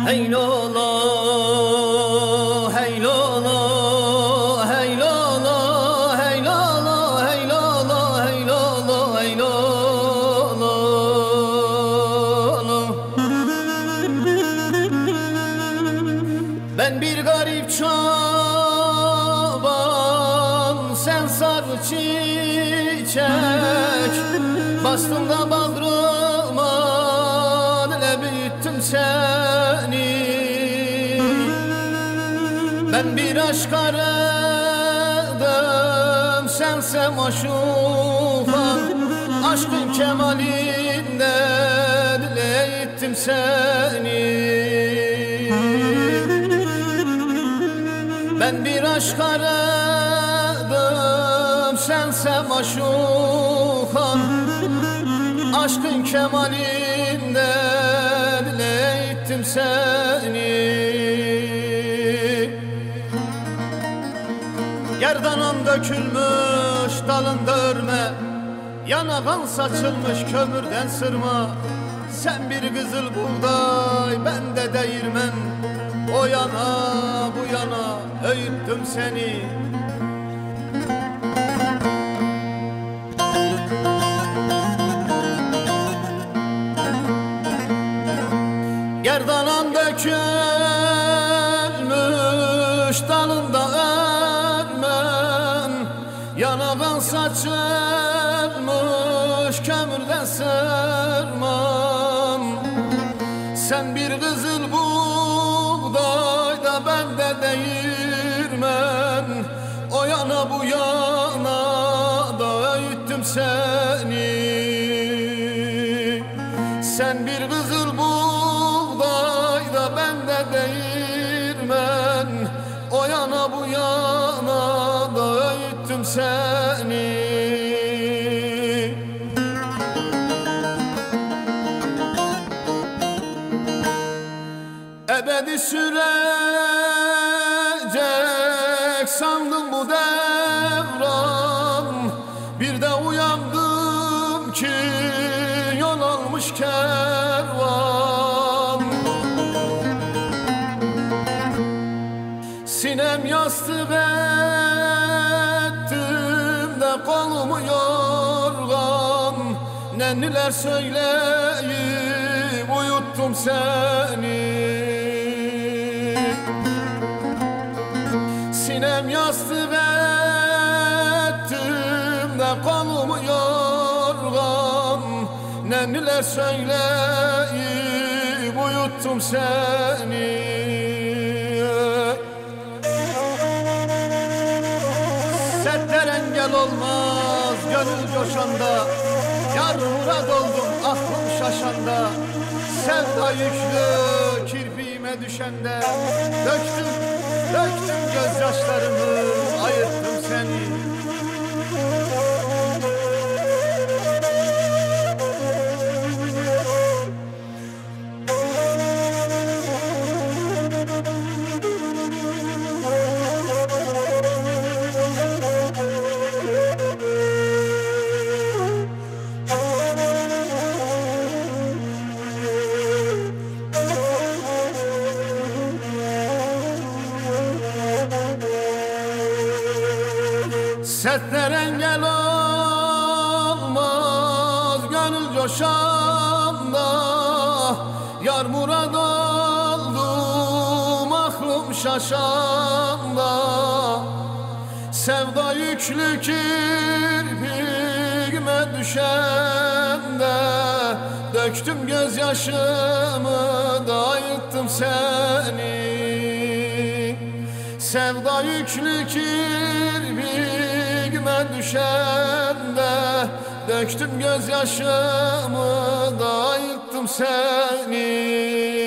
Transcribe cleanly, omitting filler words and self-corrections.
Hey Lola, hey Lola, hey Lola, hey Lola, hey Lola, hey Lola, hey Lola. Ben bir garip çoban, sen sarı çiçek, bastım da bağrıma, dile büyüttüm seni. Ben bir aşk aradım, sense maşukan, aşkın kemalinde dile ettim seni. Ben bir aşk aradım, sense maşukan, aşkın kemalinde dile ettim seni. Gerdanan dökülmüş, dalında örme, yanağın saçılmış kömürden sırma. Sen bir kızıl buğday, ben de değirmen, o yana bu yana öğüttüm seni. Gerdanan dökülmüş, dalında örmen, yanağın saçılmış kömürden sırman. Sen bir kızıl buğday da ben de değirmen, o yana bu yana da öğüttüm seni. Sen bir kızıl buğday da ben de değirmen, o yana bu yana da öğüttüm seni. Ebedi sürecek sandım bu devran, bir de uyandım ki yol almış kervan. Sinem yastık ettim de kolumu yorgan, nenniler söyleyip uyuttum seni. Sinem yastık ettim de kolumu yorgan, nenniler söyleyip uyuttum seni. Sertler engel olmaz gönül coşanda, yar murad oldum aklım şaşanda. Sevda yüklü kirpiğime düşende, döktüm gözyaşlarımı, ayırttım seni. Sertler engel olmaz gönül coşanda, yar murad oldum aklım şaşanda. Sevda yüklü kirpiğime düşende, döktüm gözyaşımı da ayırttım seni. Sevda yüklü kirpiğime düşende, döktüm gözyaşımı da ayırttım seni.